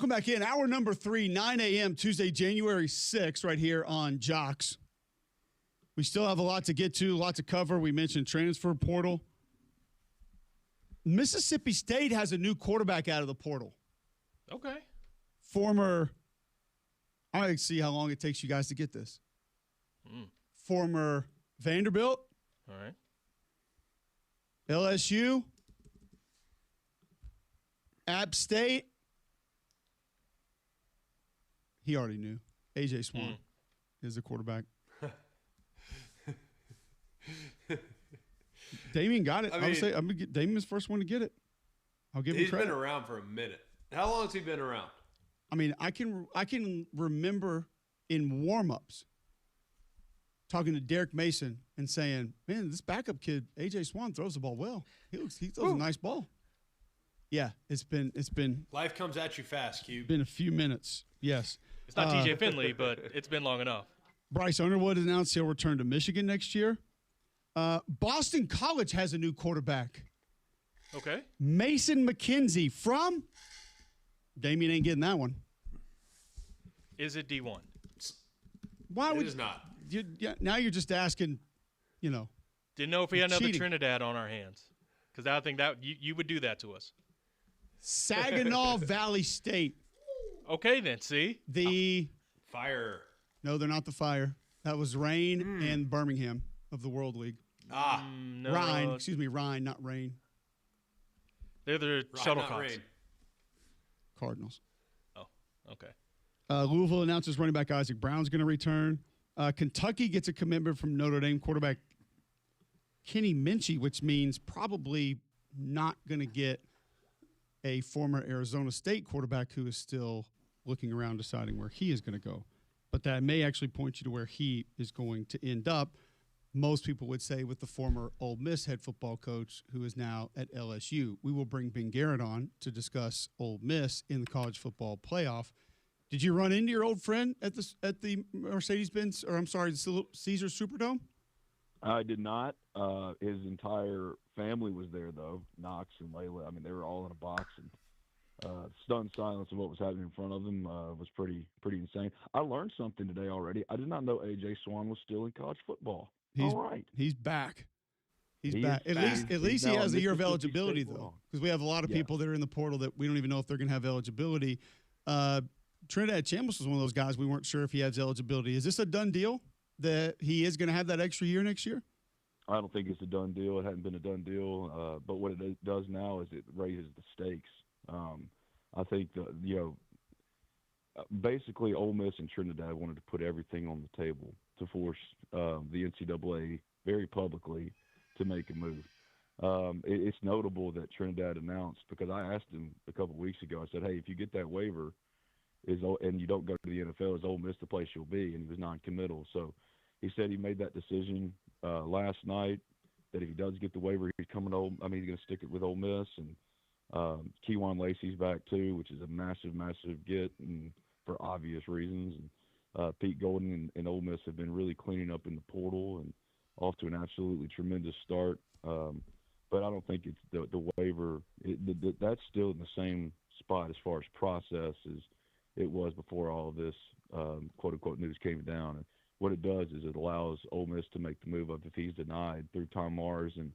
welcome back in. Hour number 3, 9 a.m., Tuesday, January 6th, right here on Jocks. We still have a lot to get to, a lot to cover. We mentioned transfer portal. Mississippi State has a new quarterback out of the portal. Okay. I can see how long it takes you guys to get this. Former Vanderbilt. All right. LSU. App State. He already knew. A.J. Swan is the quarterback. Damien got it. I would say I'm going to get Damien's first one to get it. I'll give him credit. He's been around for a minute. How long has he been around? I mean, I can remember in warm-ups talking to Derek Mason and saying, man, this backup kid, A.J. Swan, throws the ball well. He throws a nice ball. Yeah, it's been Life comes at you fast, Cube. Been a few minutes, yes. It's not TJ Finley, but it's been long enough. Bryce Underwood announced he'll return to Michigan next year. Boston College has a new quarterback. Okay. Mason McKenzie from – Damien ain't getting that one. Is it D1? It is not. Now you're just asking, Didn't know if we had another cheating. Trinidad on our hands. Because I think that you would do that to us. Saginaw Valley State. Okay, then. See? The Fire. No, they're not the Fire. That was Rain and Birmingham of the World League. No. Rhine, not Rain. They're the shuttlecocks. Cardinals. Oh, okay. Louisville announces running back Isaac Brown's going to return. Kentucky gets a commitment from Notre Dame quarterback Kenny Minchie, which means probably not going to get a former Arizona State quarterback who is still looking around deciding where he is going to go. But that may actually point you to where he is going to end up. Most people would say with the former Ole Miss head football coach who is now at LSU. We will bring Ben Garrett on to discuss Ole Miss in the college football playoff. Did you run into your old friend at the Mercedes-Benz, or I'm sorry, the Caesar Superdome? I did not. His entire family was there, though. Knox and Layla. I mean, they were all in a box, and stunned silence of what was happening in front of them was pretty insane. I learned something today already. I did not know A.J. Swan was still in college football. All right. He's back. He's back. At least he has a year of eligibility, though, because we have a lot of people that are in the portal that we don't even know if they're going to have eligibility. Trinidad Chambliss was one of those guys we weren't sure if he has eligibility. Is this a done deal that he is going to have that extra year next year? I don't think it's a done deal. It hadn't been a done deal. But what it does now is it raises the stakes. I think basically Ole Miss and Trinidad wanted to put everything on the table to force the NCAA very publicly to make a move. It's notable that Trinidad announced, because I asked him a couple of weeks ago, I said, hey, if you get that waiver and you don't go to the NFL, is Ole Miss the place you'll be? And he was non-committal. So he said he made that decision last night that if he does get the waiver, he's coming to he's going to stick it with Ole Miss. And Keywan Lacey's back too, which is a massive, massive get, and for obvious reasons. And Pete Golden and Ole Miss have been really cleaning up in the portal and off to an absolutely tremendous start. But I don't think it's the waiver. That's still in the same spot as far as process as it was before all of this quote-unquote news came down. And what it does is it allows Ole Miss to make the move up if he's denied through Tom Mars and,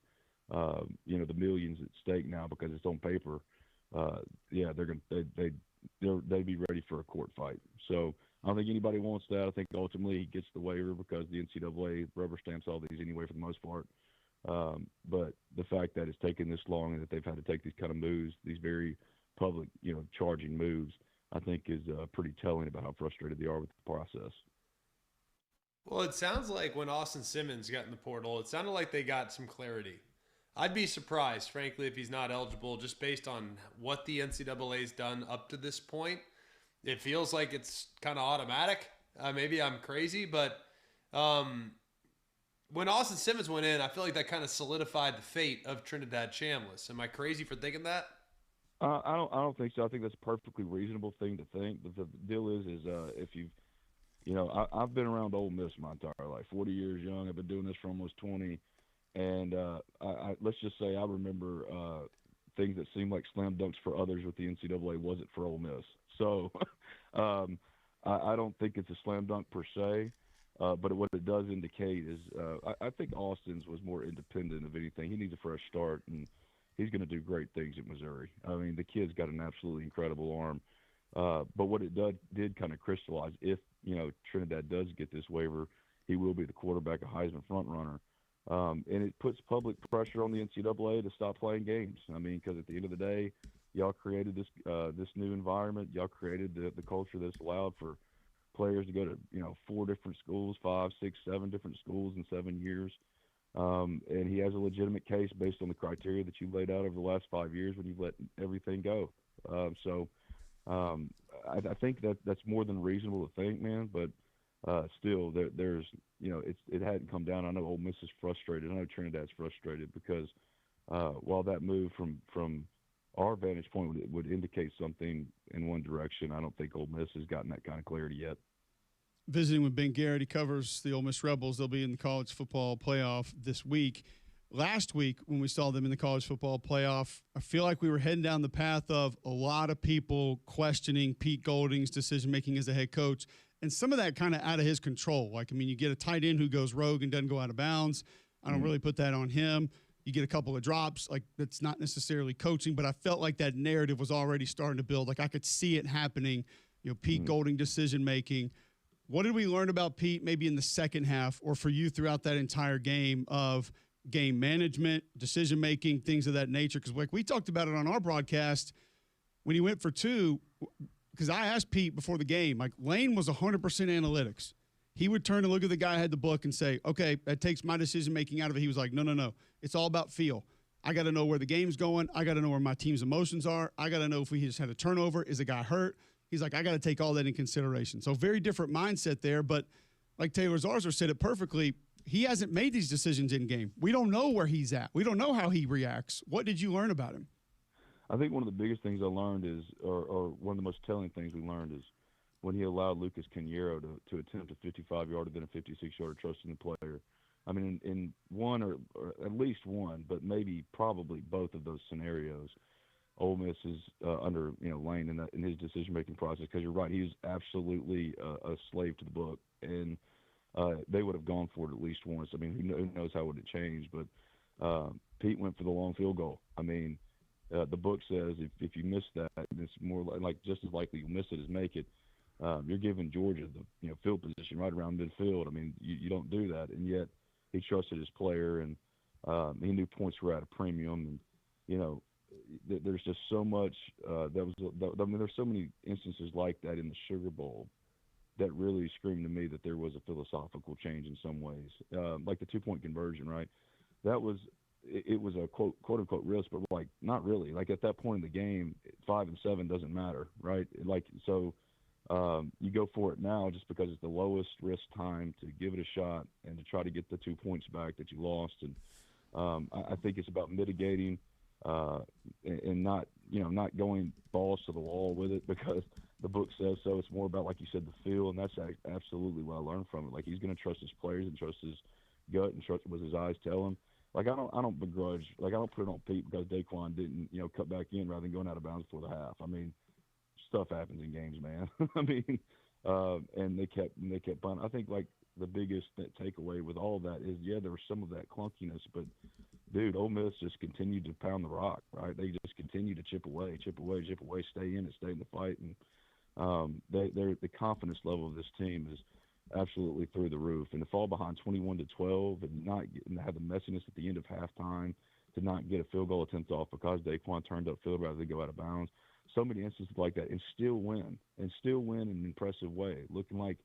the millions at stake now because it's on paper. They'd be ready for a court fight. So I don't think anybody wants that. I think ultimately he gets the waiver because the NCAA rubber stamps all these anyway for the most part. But the fact that it's taken this long and that they've had to take these kind of moves, these very public, charging moves, I think is pretty telling about how frustrated they are with the process. Well, it sounds like when Austin Simmons got in the portal, it sounded like they got some clarity. I'd be surprised, frankly, if he's not eligible just based on what the NCAA's done up to this point. It feels like it's kind of automatic. Maybe I'm crazy, but when Austin Simmons went in, I feel like that kind of solidified the fate of Trinidad Chambliss. Am I crazy for thinking that? I don't think so. I think that's a perfectly reasonable thing to think. But the deal is if you've, I've been around Ole Miss my entire life, 40 years young. I've been doing this for almost 20. And let's just say I remember things that seem like slam dunks for others with the NCAA wasn't for Ole Miss. So I don't think it's a slam dunk per se, but what it does indicate is I think Austin's was more independent of anything. He needs a fresh start, and he's going to do great things at Missouri. I mean, the kid's got an absolutely incredible arm. But what it did kind of crystallize, if, Trinidad does get this waiver, he will be the quarterback, a Heisman front runner. And it puts public pressure on the NCAA to stop playing games. I mean, because at the end of the day, y'all created this new environment. Y'all created the culture that's allowed for players to go to, 4 different schools, 5, 6, 7 different schools in 7 years. And he has a legitimate case based on the criteria that you laid out over the last 5 years when you've let everything go. I think that's more than reasonable to think, man. But still, there's it hadn't come down. I know Ole Miss is frustrated. I know Trinidad's frustrated because while that move from our vantage point would indicate something in one direction, I don't think Ole Miss has gotten that kind of clarity yet. Visiting with Ben Garrett, he covers the Ole Miss Rebels. They'll be in the college football playoff this week. Last week, when we saw them in the college football playoff, I feel like we were heading down the path of a lot of people questioning Pete Golding's decision-making as a head coach, and some of that kind of out of his control. Like, I mean, you get a tight end who goes rogue and doesn't go out of bounds. I don't really put that on him. You get a couple of drops. Like, that's not necessarily coaching, but I felt like that narrative was already starting to build. Like, I could see it happening, Pete Golding decision-making. What did we learn about Pete maybe in the second half or for you throughout that entire game of game management, decision-making, things of that nature? Because like we talked about it on our broadcast when he went for 2, because I asked Pete before the game, like Lane was 100% analytics. He would turn and look at the guy who had the book and say, okay, that takes my decision-making out of it. He was like, no. It's all about feel. I got to know where the game's going. I got to know where my team's emotions are. I got to know if we just had a turnover. Is the guy hurt? He's like, I got to take all that in consideration. So very different mindset there. But like Taylor Zarzour said it perfectly, he hasn't made these decisions in game. We don't know where he's at. We don't know how he reacts. What did you learn about him? I think one of the biggest things I learned is, or one of the most telling things we learned is when he allowed Lucas Quinero to attempt a 55-yarder, then a 56-yarder, trusting the player. I mean, in one or at least one, but maybe probably both of those scenarios, Ole Miss is under Lane in his decision-making process, because you're right, he was absolutely a slave to the book, and they would have gone for it at least once. I mean, who knows how would it change? But Pete went for the long field goal. I mean, the book says if you miss that, it's more like just as likely you miss it as make it. You're giving Georgia the field position right around midfield. I mean, you don't do that, and yet he trusted his player, and he knew points were at a premium, and there's just so much there's so many instances like that in the Sugar Bowl that really screamed to me that there was a philosophical change in some ways, like the 2-point conversion, right? That was it was a quote unquote risk, but like not really. Like at that point in the game, 5 and 7 doesn't matter, right? Like so. You go for it now just because it's the lowest risk time to give it a shot and to try to get the 2 points back that you lost. And I think it's about mitigating and not going balls to the wall with it because the book says so. It's more about, like you said, the feel, and that's absolutely what I learned from it. Like he's going to trust his players and trust his gut and trust what his eyes tell him. Like I don't begrudge. Like I don't put it on Pete because Daquan didn't cut back in rather than going out of bounds before the half. I mean, stuff happens in games, man. I mean, and they kept punting. I think like the biggest takeaway with all that is, there was some of that clunkiness, but dude, Ole Miss just continued to pound the rock, right? They just continued to chip away, stay in the fight, and the confidence level of this team is absolutely through the roof. And to fall behind 21-12 and have the messiness at the end of halftime, to not get a field goal attempt off because Daquan turned upfield rather than go out of bounds. So many instances like that, and still win in an impressive way, looking like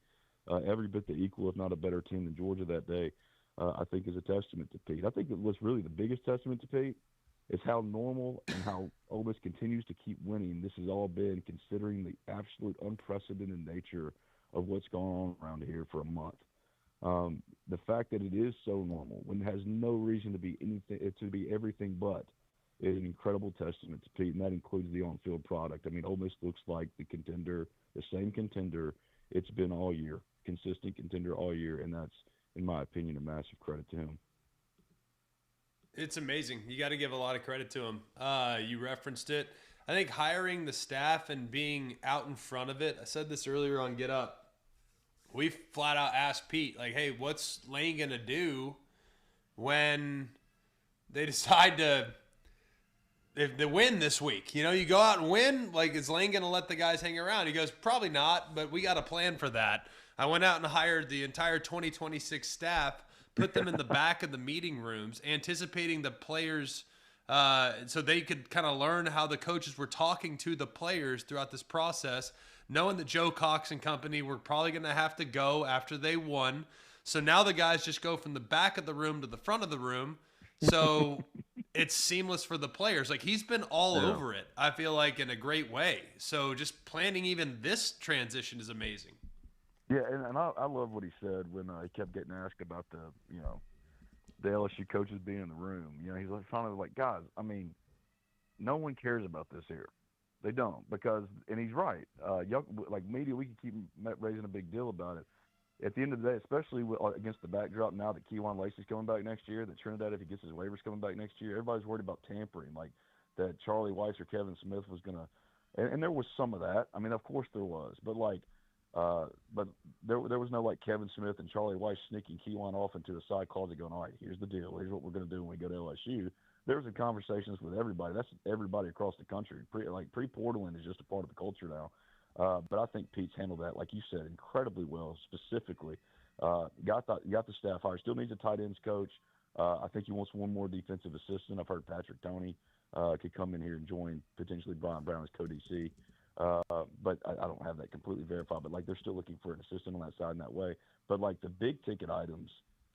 every bit the equal, if not a better team than Georgia that day, I think is a testament to Pete. I think what's really the biggest testament to Pete is how normal and how Ole Miss continues to keep winning. This has all been considering the absolute unprecedented nature of what's going on around here for a month. The fact that it is so normal when it has no reason to be anything, to be everything but, is an incredible testament to Pete, and that includes the on-field product. I mean, Ole Miss looks like the same contender it's been all year, consistent contender all year, and that's, in my opinion, a massive credit to him. It's amazing. You got to give a lot of credit to him. You referenced it. I think hiring the staff and being out in front of it. I said this earlier on Get Up. We flat out asked Pete, like, hey, what's Lane going to do when they decide to if they win this week? You know, you go out and win. Like, is Lane going to let the guys hang around? He goes, probably not, but we got a plan for that. I went out and hired the entire 2026 staff, put them in the back of the meeting rooms, anticipating the players so they could kind of learn how the coaches were talking to the players throughout this process, knowing that Joe Cox and company were probably going to have to go after they won. So now the guys just go from the back of the room to the front of the room. So it's seamless for the players. Like, he's been all over it, I feel like, in a great way. So just planning even this transition is amazing. Yeah, and I love what he said when he kept getting asked about the LSU coaches being in the room. You know, he's like, finally like, guys, I mean, no one cares about this here. They don't, because, and he's right. Y'all, like media, we can keep raising a big deal about it. At the end of the day, especially against the backdrop now that Kejuan Lacey's coming back next year, that Trinidad, if he gets his waivers, coming back next year, everybody's worried about tampering, like that Charlie Weiss or Kevin Smith was going to, and there was some of that. I mean, of course there was, but but there was no like Kevin Smith and Charlie Weiss sneaking Kejuan off into a side closet going, all right, here's the deal. Here's what we're going to do when we go to LSU. There was conversations with everybody. That's everybody across the country. Pre-portaling is just a part of the culture now. But I think Pete's handled that, like you said, incredibly well. Specifically, got the staff hired. Still needs a tight ends coach. I think he wants one more defensive assistant. I've heard Patrick Toney could come in here and join potentially Brian Brown as co-DC. But I don't have that completely verified. But like they're still looking for an assistant on that side in that way. But like the big ticket items,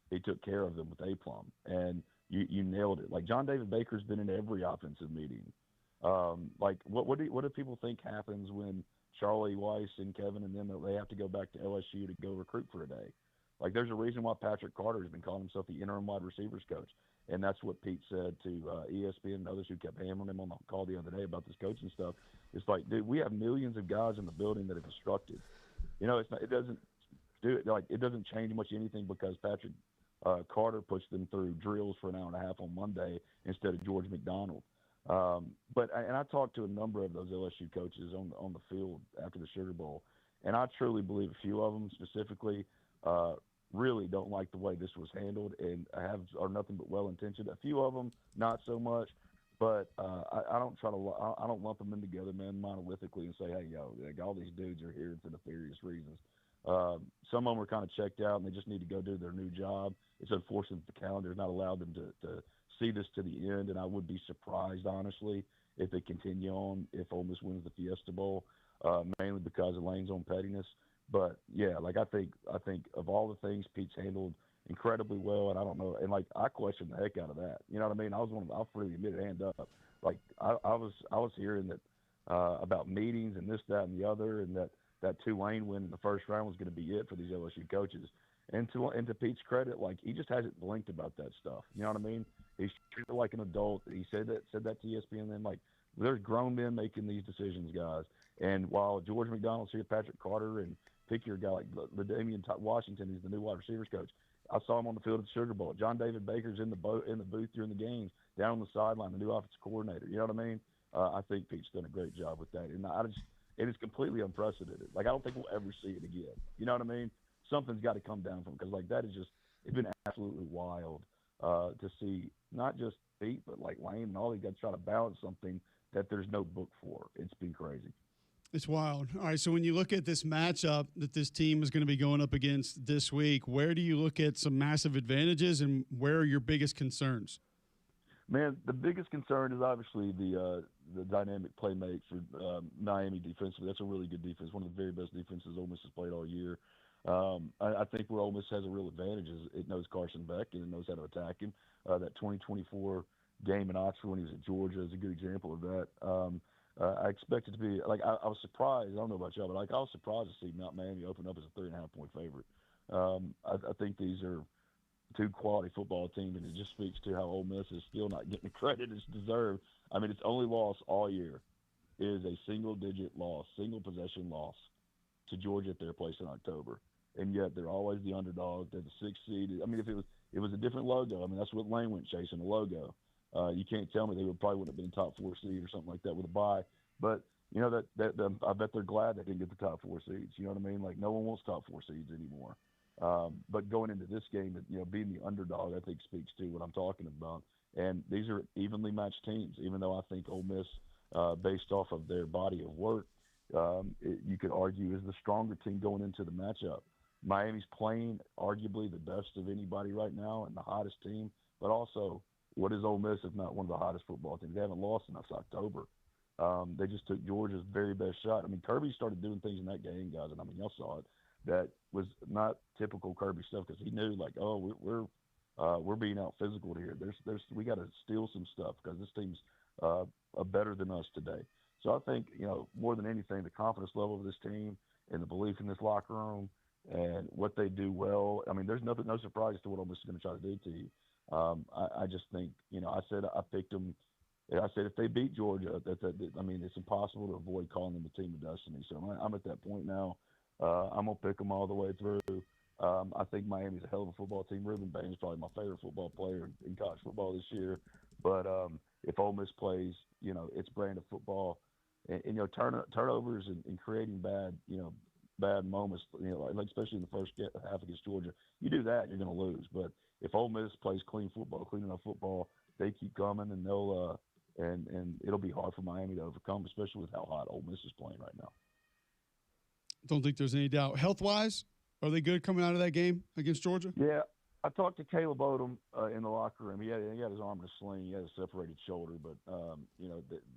he took care of them with A-Plum, and you nailed it. Like John David Baker's been in every offensive meeting. Like what do people think happens when Charlie Weiss and Kevin and them, they have to go back to LSU to go recruit for a day? Like there's a reason why Patrick Carter has been calling himself the interim wide receivers coach. And that's what Pete said to ESPN and others who kept hammering him on the call the other day about this coaching stuff. It's like, dude, we have millions of guys in the building that have instructed. You know, it doesn't change much anything because Patrick Carter puts them through drills for an hour and a half on Monday instead of George McDonald. But I talked to a number of those LSU coaches on the field after the Sugar Bowl, and I truly believe a few of them specifically really don't like the way this was handled and are nothing but well-intentioned. A few of them not so much, but I don't lump them in together, man, monolithically and say, hey, yo, like, all these dudes are here for nefarious reasons. Some of them are kind of checked out and they just need to go do their new job. It's unfortunate the calendar has not allowed them to see this to the end, and I would be surprised, honestly, if they continue on if Ole Miss wins the Fiesta Bowl, mainly because of Lane's own pettiness. But yeah, like I think of all the things Pete's handled incredibly well, and I don't know, and like I question the heck out of that. You know what I mean? I'll freely admit it, hand up. Like I was hearing that about meetings and this, that, and the other, and that Tulane win in the first round was going to be it for these LSU coaches. And to Pete's credit, like he just hasn't blinked about that stuff. You know what I mean? He's treated like an adult. He said that to ESPN. Then like there's grown men making these decisions, guys. And while George McDonald's here, Patrick Carter, and pick your guy like LaDainian Washington, he's the new wide receivers coach. I saw him on the field at the Sugar Bowl. John David Baker's in the booth during the games, down on the sideline, the new offensive coordinator. You know what I mean? I think Pete's done a great job with that, and it is completely unprecedented. Like I don't think we'll ever see it again. You know what I mean? Something's got to come down from it because like that is just it's been absolutely wild to see not just Pete but like Lane and all these guys try to balance something that there's no book for. It's been crazy. It's wild. All right, so when you look at this matchup that this team is going to be going up against this week, where do you look at some massive advantages and where are your biggest concerns? Man, the biggest concern is obviously the dynamic play make for Miami defensively. That's a really good defense, one of the very best defenses Ole Miss has played all year. I think where Ole Miss has a real advantage is it knows Carson Beck and it knows how to attack him. That 2024 game in Oxford when he was at Georgia is a good example of that. I expect it to be like I was surprised. I don't know about y'all, but like I was surprised to see Mount Miami open up as a 3.5-point favorite. I think these are two quality football teams, and it just speaks to how Ole Miss is still not getting the credit it's deserved. I mean, its only loss all year is a single-digit loss, single-possession loss to Georgia at their place in October, and yet they're always the underdog. They're the 6th seed. I mean, it was a different logo. I mean, that's what Lane went chasing, a logo. You can't tell me they would probably wouldn't have been top 4 seed or something like that with a bye. But you know I bet they're glad they didn't get the top 4 seeds. You know what I mean? Like no one wants top 4 seeds anymore. But going into this game, being the underdog, I think speaks to what I'm talking about. And these are evenly matched teams. Even though I think Ole Miss, based off of their body of work, you could argue is the stronger team going into the matchup. Miami's playing arguably the best of anybody right now and the hottest team. But also, what is Ole Miss if not one of the hottest football teams? They haven't lost since October. They just took Georgia's very best shot. I mean, Kirby started doing things in that game, guys, and I mean, y'all saw it. That was not typical Kirby stuff because he knew, like, oh, we're being out physical here. We got to steal some stuff because this team's better than us today. So I think, more than anything, the confidence level of this team and the belief in this locker room and what they do well. I mean, there's no surprise to what Ole Miss is going to try to do to you. I just think, I picked them. I said if they beat Georgia, I mean, it's impossible to avoid calling them a team of destiny. So I'm at that point now. I'm going to pick them all the way through. I think Miami's a hell of a football team. Ruben Bain is probably my favorite football player in college football this year. But if Ole Miss plays, its brand of football, and turnovers and creating bad moments, like especially in the first half against Georgia, you do that, you're going to lose. But if Ole Miss plays clean enough football, they keep coming, and they'll and it'll be hard for Miami to overcome, especially with how hot Ole Miss is playing right now. Don't think there's any doubt. Health-wise, are they good coming out of that game against Georgia? Yeah. I talked to Caleb Odom in the locker room. He had his arm in a sling. He had a separated shoulder, but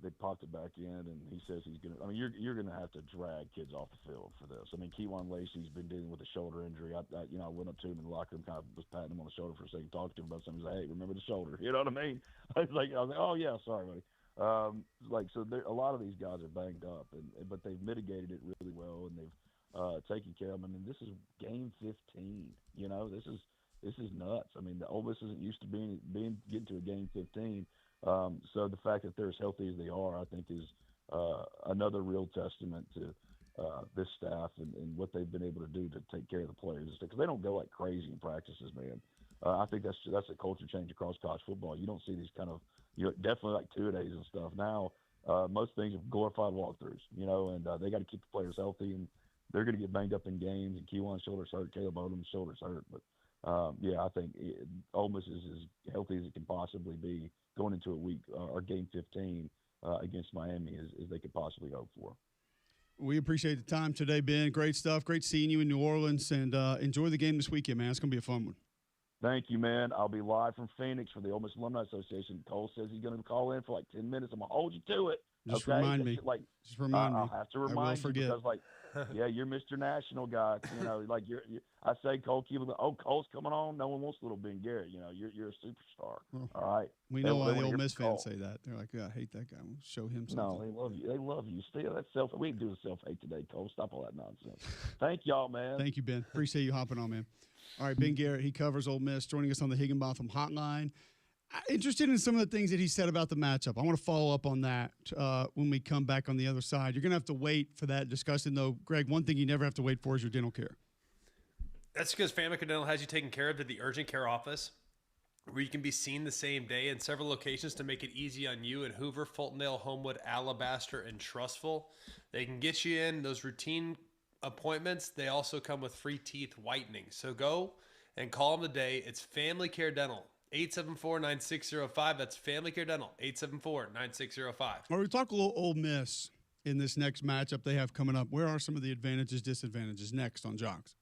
they popped it back in, and he says he's gonna. I mean, you're gonna have to drag kids off the field for this. I mean, Kejuan Lacey's been dealing with a shoulder injury. I went up to him in the locker room, kind of was patting him on the shoulder for a second, talked to him about something. He's like, "Hey, remember the shoulder?" You know what I mean? I was like, "Oh yeah, sorry, buddy." So a lot of these guys are banged up, but they've mitigated it really well, and they've taken care of them. I mean, this is game 15. This is nuts. I mean, the Ole Miss isn't used to getting to a game 15. So the fact that they're as healthy as they are, I think, is another real testament to this staff and what they've been able to do to take care of the players. Because they don't go like crazy in practices, man. I think that's a culture change across college football. You don't see these kind of, definitely like two-a-days and stuff. Now, most things are glorified walkthroughs, and they got to keep the players healthy, and they're going to get banged up in games. And Kejuan's shoulder's hurt, Caleb Odom's shoulder's hurt, but I think Ole Miss is as healthy as it can possibly be going into a week or game 15 against Miami as they could possibly hope for. We appreciate the time today, Ben. Great stuff. Great seeing you in New Orleans, and enjoy the game this weekend, man. It's going to be a fun one. Thank you, man. I'll be live from Phoenix for the Ole Miss Alumni Association. Cole says he's going to call in for like 10 minutes. I'm going to hold you to it. Just okay? remind me. Just remind me. I'll have to remind you forget. because, yeah, you're Mr. National guy. I say Cole Cubelic. Oh, Cole's coming on. No one wants little Ben Garrett. You're a superstar. Well, all right. We know why the Ole Miss fans say that. They're like, I hate that guy. We'll show him something. No, they love you. They love you. Still, that's we can do the self-hate today, Cole. Stop all that nonsense. Thank y'all, man. Thank you, Ben. Appreciate you hopping on, man. All right, Ben Garrett, he covers Ole Miss, joining us on the Higginbotham Hotline. Interested in some of the things that he said about the matchup. I want to follow up on that when we come back on the other side. You're going to have to wait for that discussion, though. Greg, one thing you never have to wait for is your dental care. That's because Family Care Dental has you taken care of at the urgent care office, where you can be seen the same day in several locations to make it easy on you in Hoover, Fultondale, Homewood, Alabaster, and Trustful. They can get you in those routine appointments. They also come with free teeth whitening. So go and call them today. It's Family Care Dental. 874-9605. That's Family Care Dental. 874-9605. All right, we talk a little Ole Miss in this next matchup they have coming up. Where are some of the advantages, disadvantages next on Jocks?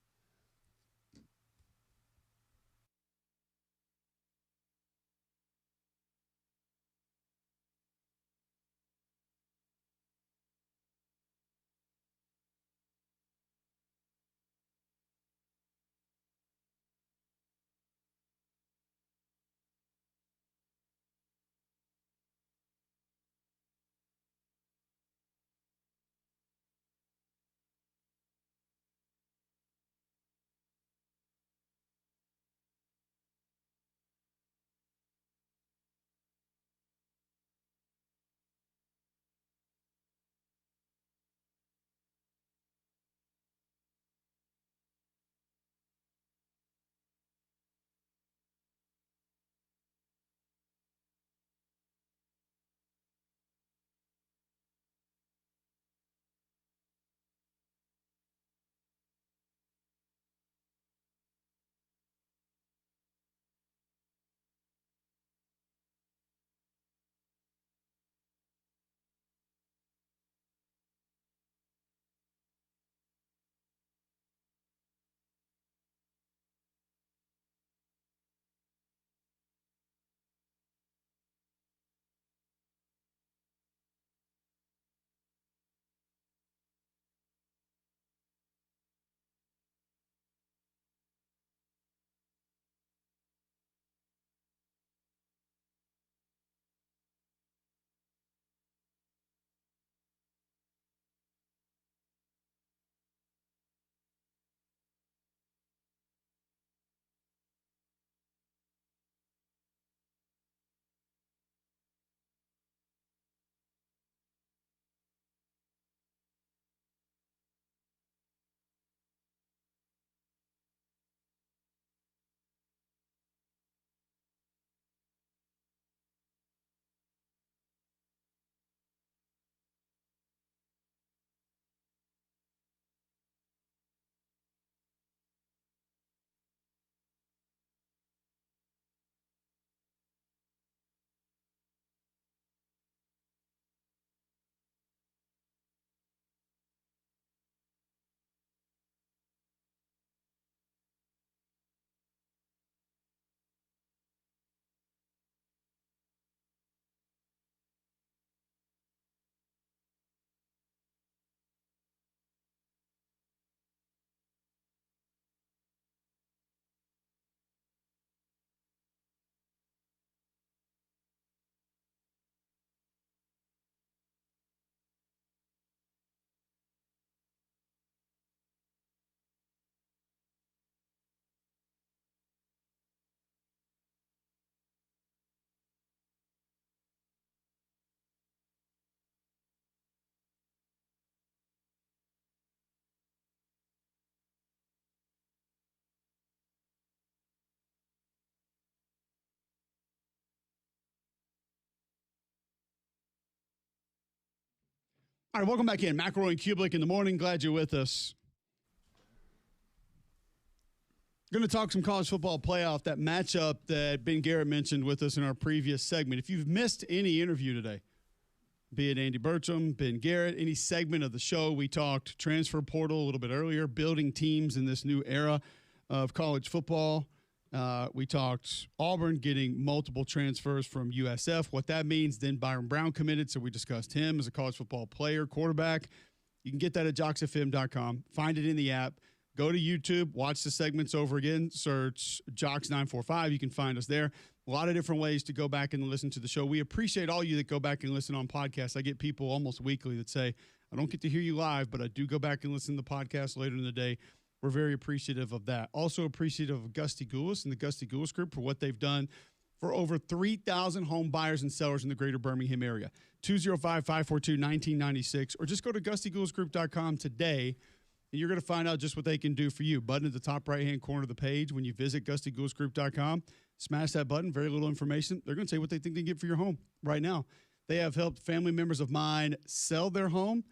All right, welcome back in. McElroy and Cubelic in the morning. Glad you're with us. Going to talk some college football playoff, that matchup that Ben Garrett mentioned with us in our previous segment. If you've missed any interview today, be it Andy Bertram, Ben Garrett, any segment of the show, we talked transfer portal a little bit earlier, building teams in this new era of college football. We talked Auburn getting multiple transfers from USF, what that means. Then Byron Brown committed, so we discussed him as a college football player, quarterback. You can get that at jocksfm.com. Find it in the app. Go to YouTube, watch the segments over again, search Jocks945. You can find us there. A lot of different ways to go back and listen to the show. We appreciate all you that go back and listen on podcasts. I get people almost weekly that say, I don't get to hear you live, but I do go back and listen to the podcast later in the day. We're very appreciative of that. Also appreciative of Gusty Goulis and the Gusty Goulis Group for what they've done for over 3,000 home buyers and sellers in the greater Birmingham area. 205-542-1996, or just go to GustyGoulisGroup.com today, and you're going to find out just what they can do for you. Button at the top right-hand corner of the page when you visit GustyGoulisGroup.com. Smash that button. Very little information. They're going to tell you what they think they can get for your home right now. They have helped family members of mine sell their home,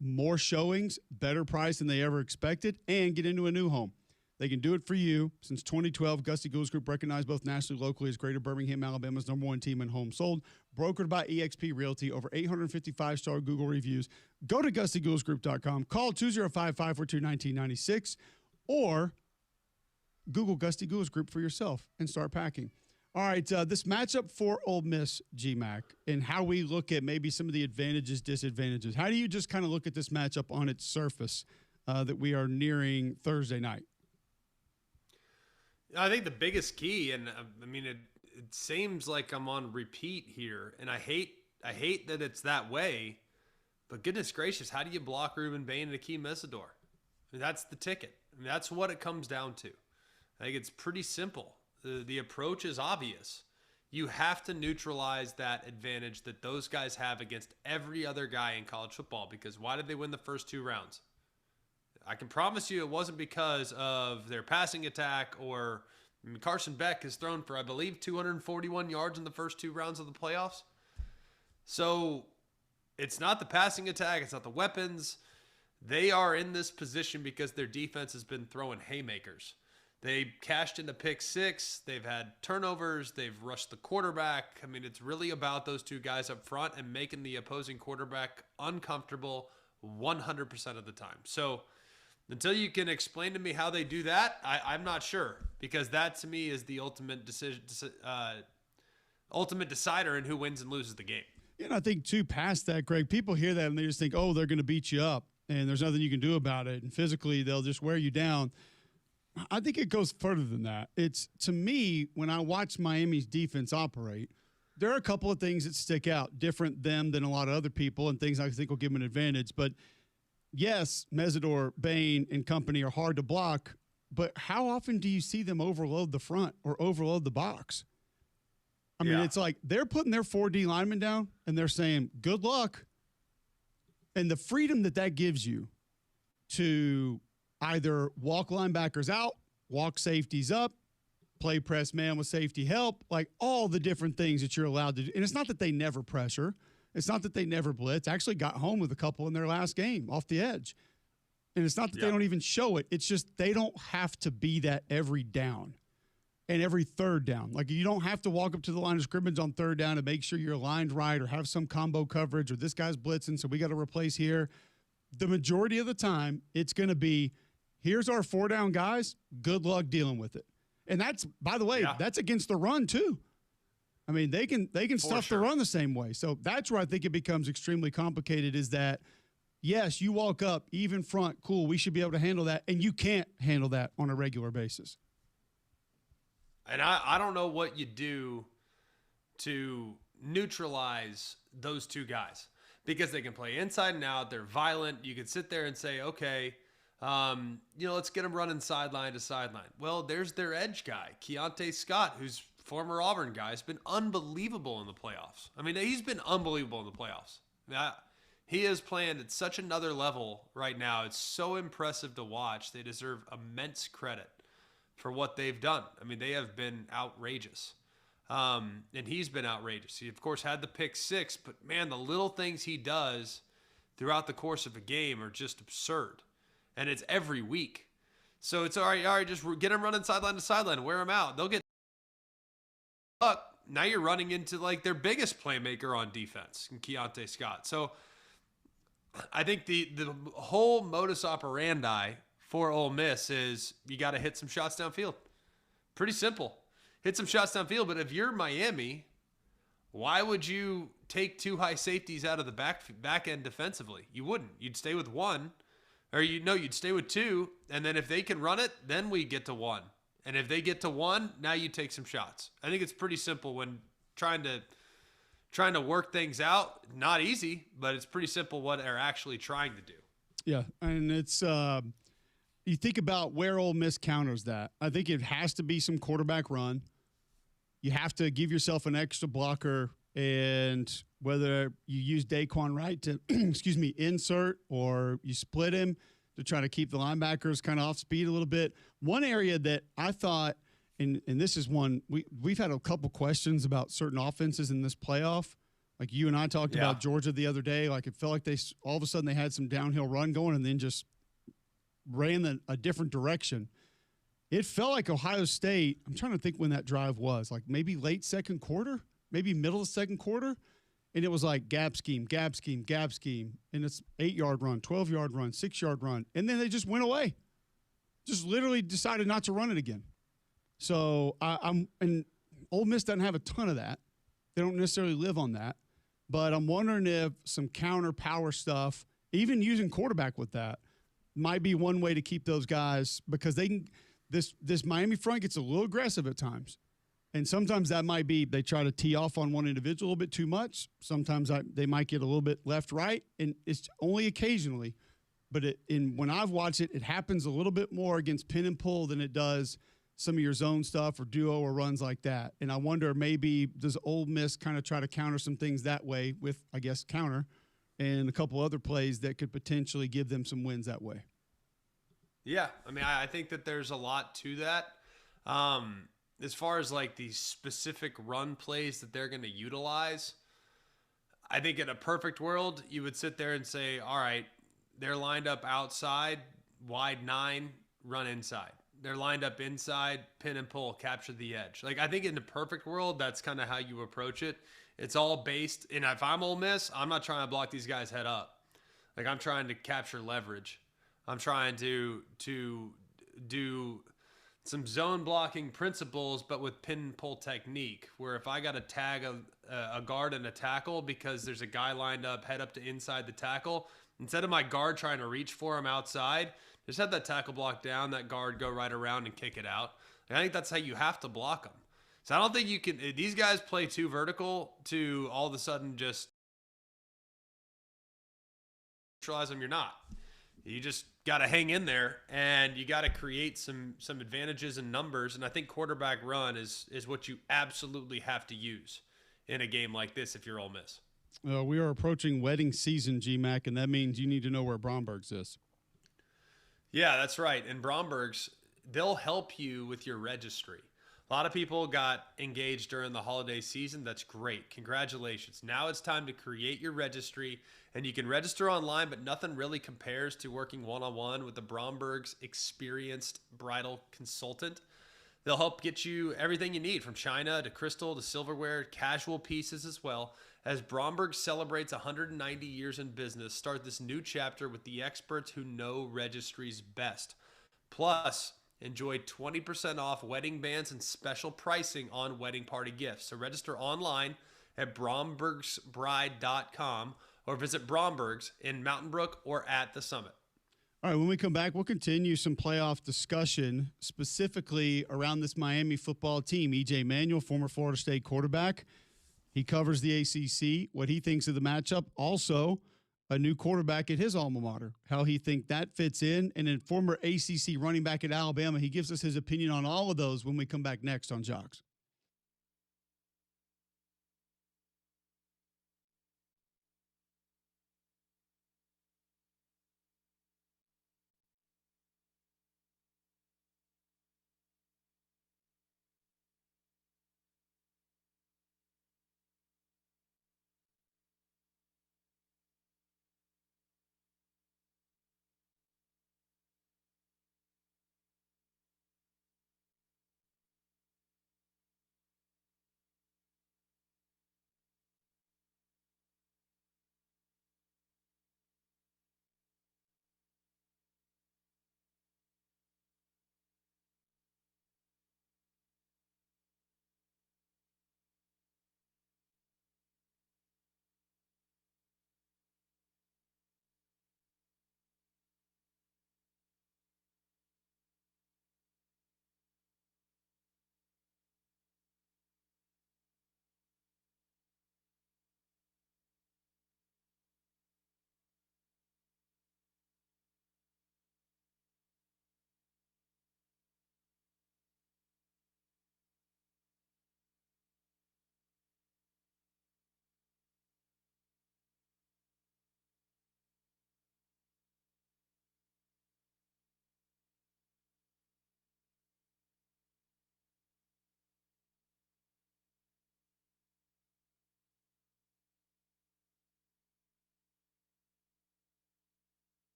more showings, better price than they ever expected, and get into a new home. They can do it for you. Since 2012, Gusty Goulis Group recognized both nationally and locally as Greater Birmingham, Alabama's #1 team in homes sold. Brokered by eXp Realty, over 855-star Google reviews. Go to GustyGoulisGroup.com. Call 205-542-1996 or Google Gusty Goulis Group for yourself and start packing. All right, this matchup for Ole Miss, GMAC, and how we look at maybe some of the advantages, disadvantages. How do you just kind of look at this matchup on its surface that we are nearing Thursday night? I think the biggest key, and I mean, it seems like I'm on repeat here, and I hate that it's that way, but goodness gracious, how do you block Ruben Bain and Akeem Mesidor? I mean, that's the ticket. I mean, that's what it comes down to. I think it's pretty simple. The approach is obvious. You have to neutralize that advantage that those guys have against every other guy in college football, because why did they win the first 2 rounds? I can promise you it wasn't because of their passing attack or Carson Beck has thrown for, I believe, 241 yards in the first 2 rounds of the playoffs. So it's not the passing attack. It's not the weapons. They are in this position because their defense has been throwing haymakers. They cashed in the pick 6. They've had turnovers. They've rushed the quarterback. I mean, it's really about those 2 guys up front and making the opposing quarterback uncomfortable 100% of the time. So until you can explain to me how they do that, I'm not sure, because that to me is the ultimate decider in who wins and loses the game. Yeah, and I think, too, past that, Greg, people hear that and they just think, oh, they're going to beat you up and there's nothing you can do about it. And physically, they'll just wear you down. I think it goes further than that. It's, to me, when I watch Miami's defense operate, there are a couple of things that stick out, different them than a lot of other people, and things I think will give them an advantage. But yes, Mesidor, Bain, and company are hard to block, but how often do you see them overload the front or overload the box? I mean, It's like they're putting their 4D linemen down, and they're saying, good luck. And the freedom that gives you to either walk linebackers out, walk safeties up, play press man with safety help, like all the different things that you're allowed to do. And it's not that they never pressure. It's not that they never blitz. Actually got home with a couple in their last game off the edge. And it's not that they don't even show it. It's just they don't have to be that every down and every third down. Like, you don't have to walk up to the line of scrimmage on third down and make sure you're aligned right or have some combo coverage or this guy's blitzing, so we got to replace here. The majority of the time, it's going to be, here's our 4-down guys. Good luck dealing with it. And that's, by the way, that's against the run too. I mean, they can stuff the run the same way. So that's where I think it becomes extremely complicated, is that, yes, you walk up, even front, cool, we should be able to handle that. And you can't handle that on a regular basis. And I don't know what you do to neutralize those 2 guys, because they can play inside and out. They're violent. You could sit there and say, okay, let's get them running sideline to sideline. Well, there's their edge guy, Keontae Scott, who's former Auburn guy, has been unbelievable in the playoffs. I mean, he's been unbelievable in the playoffs. He is playing at such another level right now. It's so impressive to watch. They deserve immense credit for what they've done. I mean, they have been outrageous. And he's been outrageous. He, of course, had the pick 6, but, man, the little things he does throughout the course of a game are just absurd. And it's every week. So it's all right, just get them running sideline to sideline, wear them out. They'll get up. Now you're running into like their biggest playmaker on defense, Keontae Scott. So I think the whole modus operandi for Ole Miss is you got to hit some shots downfield. Pretty simple. Hit some shots downfield. But if you're Miami, why would you take 2 high safeties out of the back end defensively? You wouldn't. You'd stay with 1. Or you'd stay with 2. And then if they can run it, then we get to 1. And if they get to 1, now you take some shots. I think it's pretty simple when trying to work things out. Not easy, but it's pretty simple what they're actually trying to do. Yeah, and it's you think about where Ole Miss counters that. I think it has to be some quarterback run. You have to give yourself an extra blocker, and whether you use Daquan Wright to, insert, or you split him to try to keep the linebackers kind of off speed a little bit. One area that I thought, and this is one, we've had a couple questions about certain offenses in this playoff. Like you and I talked about Georgia the other day. Like it felt like all of a sudden they had some downhill run going and then just ran a different direction. It felt like Ohio State, I'm trying to think when that drive was, like maybe late second quarter, maybe middle of second quarter. And it was like gap scheme. And it's 8-yard run, 12-yard run, 6-yard run. And then they just went away. Just literally decided not to run it again. So and Ole Miss doesn't have a ton of that. They don't necessarily live on that. But I'm wondering if some counter power stuff, even using quarterback with that, might be one way to keep those guys, because they can. This Miami front gets a little aggressive at times. And sometimes that might be they try to tee off on one individual a little bit too much. Sometimes they might get a little bit left, right, and it's only occasionally. But when I've watched it, it happens a little bit more against pin and pull than it does some of your zone stuff or duo or runs like that. And I wonder, maybe does Ole Miss kind of try to counter some things that way with, I guess, counter and a couple other plays that could potentially give them some wins that way. Yeah, I mean, I think that there's a lot to that. As far as like these specific run plays that they're going to utilize, I think in a perfect world, you would sit there and say, all right, they're lined up outside, wide 9, run inside. They're lined up inside, pin and pull, capture the edge. Like, I think in the perfect world, that's kind of how you approach it. It's all based, and if I'm Ole Miss, I'm not trying to block these guys head up. Like, I'm trying to capture leverage. I'm trying to do some zone blocking principles, but with pin and pull technique, where if I got to tag a guard and a tackle because there's a guy lined up head up to inside the tackle, instead of my guard trying to reach for him outside, just have that tackle block down, that guard go right around and kick it out. And I think that's how you have to block them. So I don't think you can, these guys play too vertical to all of a sudden just neutralize them. You're not. You just got to hang in there, and you got to create some advantages in numbers. And I think quarterback run is what you absolutely have to use in a game like this if you're Ole Miss. We are approaching wedding season, GMAC, and that means you need to know where Bromberg's is. Yeah, that's right. And Bromberg's, they'll help you with your registry. A lot of people got engaged during the holiday season. That's great. Congratulations. Now it's time to create your registry, and you can register online, but nothing really compares to working one-on-one with the Bromberg's experienced bridal consultant. They'll help get you everything you need, from china to crystal to silverware, casual pieces as well. As Bromberg celebrates 190 years in business, start this new chapter with the experts who know registries best. Plus, enjoy 20% off wedding bands and special pricing on wedding party gifts. So register online at brombergsbride.com or visit Bromberg's in Mountain Brook or at the Summit. All right, when we come back, we'll continue some playoff discussion, specifically around this Miami football team. E.J. Manuel, former Florida State quarterback. He covers the ACC, what he thinks of the matchup. Also, a new quarterback at his alma mater, how he thinks that fits in. And then former ACC running back at Alabama. He gives us his opinion on all of those when we come back next on Jocks.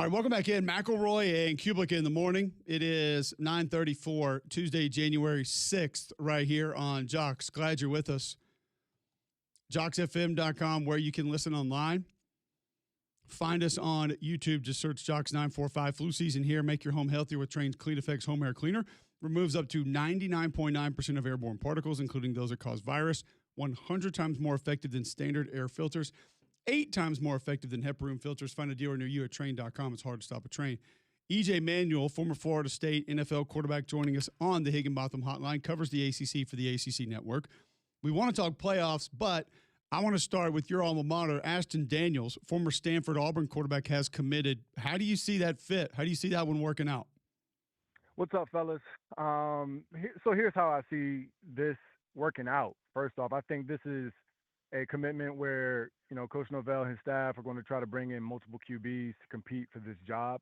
All right, welcome back in. McElroy and Cubelic in the morning. It is 9:34, Tuesday, January 6th, right here on Jocks. Glad you're with us. JocksFM.com, where you can listen online. Find us on YouTube. Just search Jocks945. Flu season here. Make your home healthier with Trane's Clean Effects Home Air Cleaner. Removes up to 99.9% of airborne particles, including those that cause virus. 100 times more effective than standard air filters. 8 times more effective than HEPA room filters. Find a dealer near you at Trane.com. It's hard to stop a train. EJ Manuel, former Florida State NFL quarterback, joining us on the Higginbotham Hotline, covers the ACC for the ACC Network. We want to talk playoffs, but I want to start with your alma mater. Ashton Daniels, former Stanford Auburn quarterback, has committed. How do you see that fit? How do you see that one working out? What's up, fellas? So here's how I see this working out. First off, I think this is a commitment where, Coach Novell and his staff are going to try to bring in multiple QBs to compete for this job.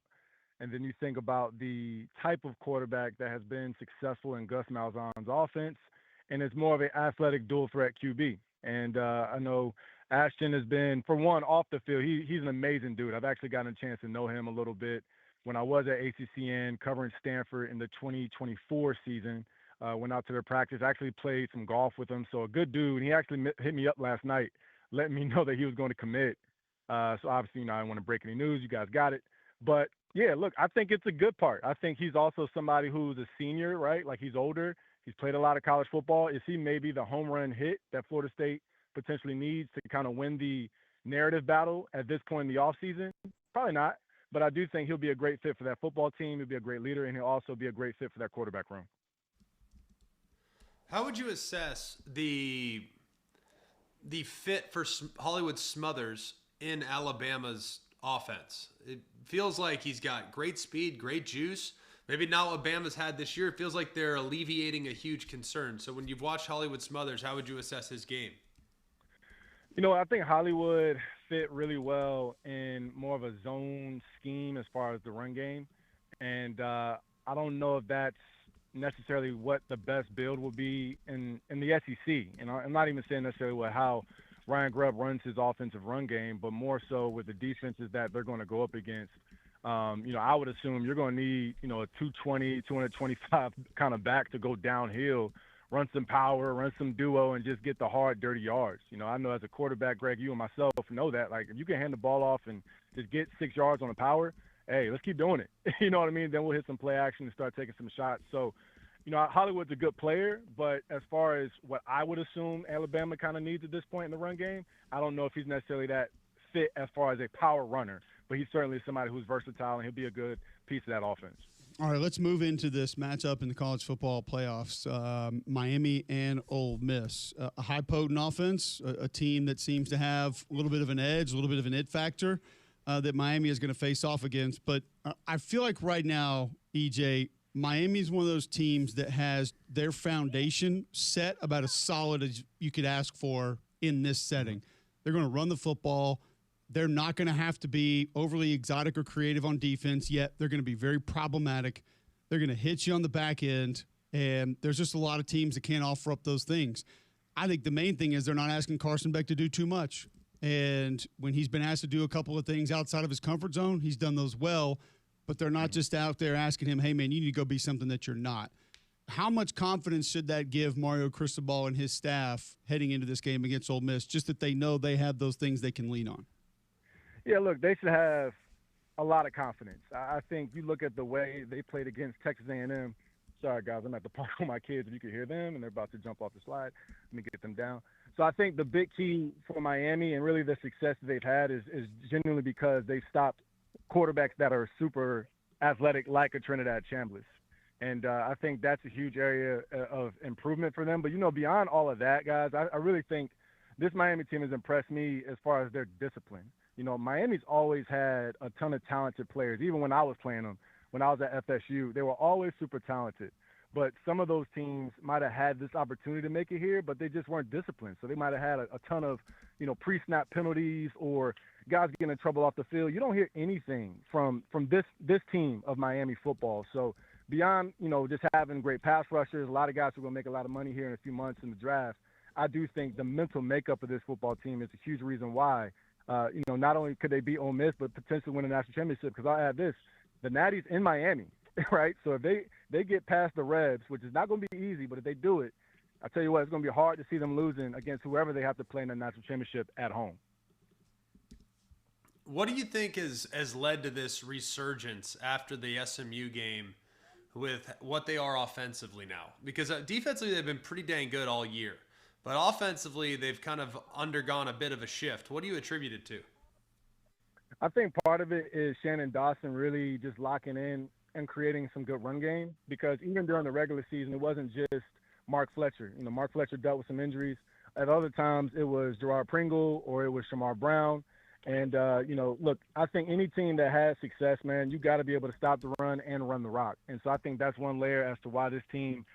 And then you think about the type of quarterback that has been successful in Gus Malzahn's offense, and it's more of an athletic dual threat QB. And I know Ashton has been, for one, off the field. He's an amazing dude. I've actually gotten a chance to know him a little bit when I was at ACCN covering Stanford in the 2024 season. Went out to their practice, actually played some golf with him. So a good dude. And he actually hit me up last night, letting me know that he was going to commit. So obviously, I don't want to break any news. You guys got it. But yeah, look, I think it's a good part. I think he's also somebody who's a senior, right? Like, he's older. He's played a lot of college football. Is he maybe the home run hit that Florida State potentially needs to kind of win the narrative battle at this point in the offseason? Probably not. But I do think he'll be a great fit for that football team. He'll be a great leader, and he'll also be a great fit for that quarterback room. How would you assess the fit for Hollywood Smothers in Alabama's offense? It feels like he's got great speed, great juice. Maybe not what Bama's had this year. It feels like they're alleviating a huge concern. So when you've watched Hollywood Smothers, how would you assess his game? I think Hollywood fit really well in more of a zone scheme as far as the run game. And I don't know if that's necessarily what the best build will be in the SEC. And I'm not even saying necessarily how Ryan Grubb runs his offensive run game, but more so with the defenses that they're going to go up against. I would assume you're going to need, a 220, 225 kind of back to go downhill, run some power, run some duo, and just get the hard, dirty yards. I know as a quarterback, Greg, you and myself know that. Like, if you can hand the ball off and just get 6 yards on the power, hey, let's keep doing it. You know what I mean? Then we'll hit some play action and start taking some shots. So, Hollywood's a good player, but as far as what I would assume Alabama kind of needs at this point in the run game, I don't know if he's necessarily that fit as far as a power runner, but he's certainly somebody who's versatile, and he'll be a good piece of that offense. All right, let's move into this matchup in the college football playoffs. Miami and Ole Miss. A high potent offense, a team that seems to have a little bit of an edge, a little bit of an it factor that Miami is going to face off against. But I feel like right now, EJ, Miami is one of those teams that has their foundation set about as solid as you could ask for in this setting. They're going to run the football. They're not going to have to be overly exotic or creative on defense, yet they're going to be very problematic. They're going to hit you on the back end, and there's just a lot of teams that can't offer up those things. I think the main thing is they're not asking Carson Beck to do too much. And when he's been asked to do a couple of things outside of his comfort zone, he's done those well. But they're not just out there asking him, hey, man, you need to go be something that you're not. How much confidence should that give Mario Cristobal and his staff heading into this game against Ole Miss, just that they know they have those things they can lean on? Yeah, look, they should have a lot of confidence. I think you look at the way they played against Texas A&M. Sorry, guys, I'm at the park with my kids, if you can hear them, and they're about to jump off the slide. Let me get them down. So I think the big key for Miami and really the success that they've had is genuinely because they've stopped quarterbacks that are super athletic like a Trinidad Chambliss. And I think that's a huge area of improvement for them. But, beyond all of that, guys, I really think this Miami team has impressed me as far as their discipline. Miami's always had a ton of talented players. Even when I was playing them, when I was at FSU, they were always super talented. But some of those teams might have had this opportunity to make it here, but they just weren't disciplined. So they might have had a ton of, pre-snap penalties or guys getting in trouble off the field. You don't hear anything from this team of Miami football. So beyond, just having great pass rushers, a lot of guys who are going to make a lot of money here in a few months in the draft, I do think the mental makeup of this football team is a huge reason why not only could they beat Ole Miss, but potentially win a national championship. Because I'll add this: the Natty's in Miami, right? So if they get past the Rebs, which is not going to be easy, but if they do it, I tell you what, it's going to be hard to see them losing against whoever they have to play in the national championship at home. What do you think has led to this resurgence after the SMU game with what they are offensively now? Because defensively, they've been pretty dang good all year. But offensively, they've kind of undergone a bit of a shift. What do you attribute it to? I think part of it is Shannon Dawson really just locking in and creating some good run game, because even during the regular season, it wasn't just Mark Fletcher. Mark Fletcher dealt with some injuries. At other times, it was Gerard Pringle or it was Shamar Brown. And, look, I think any team that has success, man, you got to be able to stop the run and run the rock. And so I think that's one layer as to why this team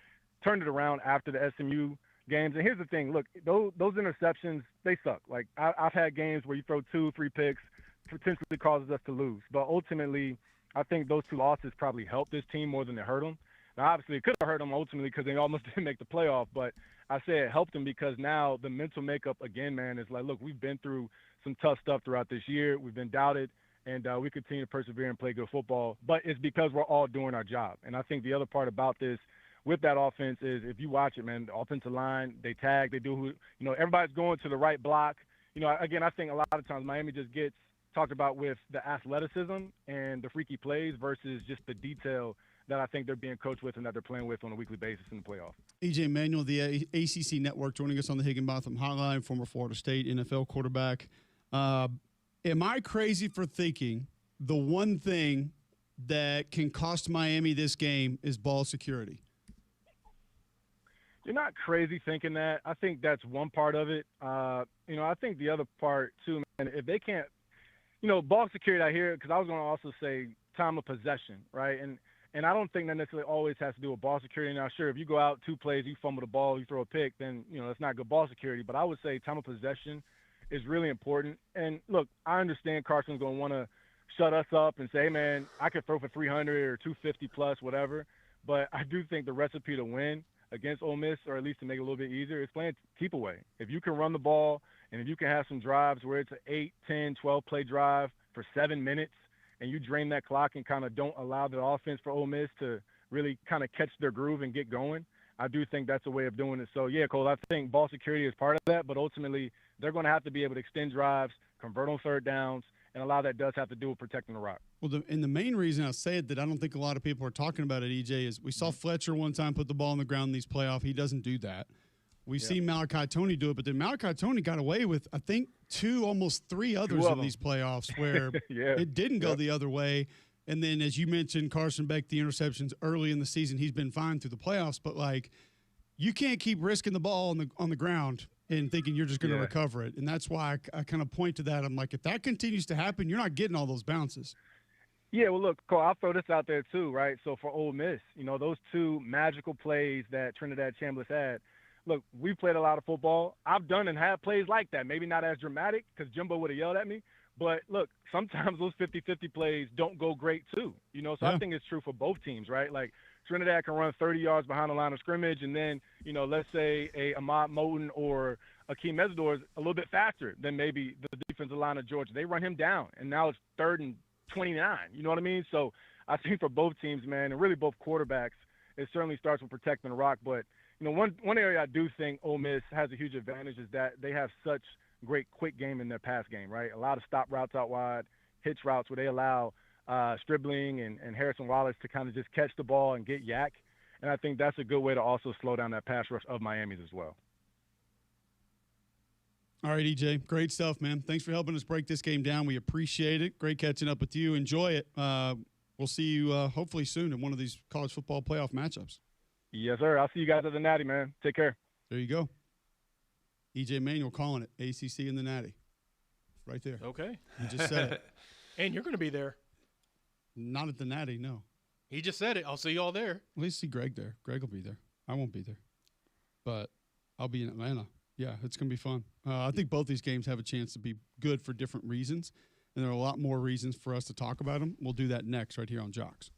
turned it around after the SMU games. And here's the thing. Look, those interceptions, they suck. Like, I've had games where you throw 2-3 picks, potentially causes us to lose. But ultimately, I think those 2 losses probably helped this team more than it hurt them. Now, obviously, it could have hurt them ultimately because they almost didn't make the playoff. But I say it helped them because now the mental makeup, again, man, is like, look, we've been through some tough stuff throughout this year. We've been doubted, and we continue to persevere and play good football. But it's because we're all doing our job. And I think the other part about this with that offense is, if you watch it, man, the offensive line, they tag, they do, everybody's going to the right block. Again, I think a lot of times Miami just gets talked about with the athleticism and the freaky plays versus just the detail that I think they're being coached with and that they're playing with on a weekly basis in the playoffs. EJ Manuel, the ACC Network, joining us on the Higginbotham Hotline, former Florida State NFL quarterback. Am I crazy for thinking the one thing that can cost Miami this game is ball security? You're not crazy thinking that. I think that's one part of it. I think the other part, too, man, if they can't, ball security out here, because I was going to also say time of possession, right? And I don't think that necessarily always has to do with ball security. Now, sure, if you go out 2 plays, you fumble the ball, you throw a pick, then, that's not good ball security. But I would say time of possession is really important. And, look, I understand Carson's going to want to shut us up and say, hey, man, I could throw for 300 or 250 plus, whatever. But I do think the recipe to win against Ole Miss, or at least to make it a little bit easier, is playing keep away. If you can run the ball and if you can have some drives where it's an 8, 10, 12-play drive for 7 minutes, and you drain that clock and kind of don't allow the offense for Ole Miss to really kind of catch their groove and get going, I do think that's a way of doing it. So, yeah, Cole, I think ball security is part of that, but ultimately they're going to have to be able to extend drives, convert on third downs, and a lot of that does have to do with protecting the rock. Well, the main reason I say it that I don't think a lot of people are talking about it, EJ, is we saw Fletcher one time put the ball on the ground in these playoffs. He doesn't do that. We've seen Malachi Toney do it, but then Malachi Toney got away with, I think, 2, almost 3 others in these playoffs where it didn't go the other way. And then, as you mentioned, Carson Beck, the interceptions early in the season, he's been fine through the playoffs. But, like, you can't keep risking the ball on the ground and thinking you're just going to recover it. And that's why I kind of point to that. I'm like, if that continues to happen, you're not getting all those bounces. Yeah, well, look, Cole, I'll throw this out there too, right? So for Ole Miss, those 2 magical plays that Trinidad Chambliss had, look, we played a lot of football. I've done and had plays like that. Maybe not as dramatic because Jimbo would have yelled at me. But, look, sometimes those 50-50 plays don't go great too. So I think it's true for both teams, right? Like, Trinidad can run 30 yards behind the line of scrimmage, and then, let's say a Ahmad Moten or Akeem Mesidor is a little bit faster than maybe the defensive line of Georgia. They run him down, and now it's 3rd and 29. You know what I mean? So I think for both teams, man, and really both quarterbacks, it certainly starts with protecting the rock. But, one area I do think Ole Miss has a huge advantage is that they have such great quick game in their pass game, right? A lot of stop routes out wide, hitch routes where they allow Stribling and Harrison Wallace to kind of just catch the ball and get yak. And I think that's a good way to also slow down that pass rush of Miami's as well. All right, EJ, great stuff, man. Thanks for helping us break this game down. We appreciate it. Great catching up with you. Enjoy it. We'll see you hopefully soon in one of these college football playoff matchups. Yes, sir. I'll see you guys at the Natty, man. Take care. There you go. EJ Manuel calling it ACC and the Natty. Right there. Okay. He just said it. And you're going to be there. Not at the Natty, no. He just said it. I'll see you all there. At least see Greg there. Greg will be there. I won't be there. But I'll be in Atlanta. Yeah, it's going to be fun. I think both these games have a chance to be good for different reasons, and there are a lot more reasons for us to talk about them. We'll do that next right here on Jocks.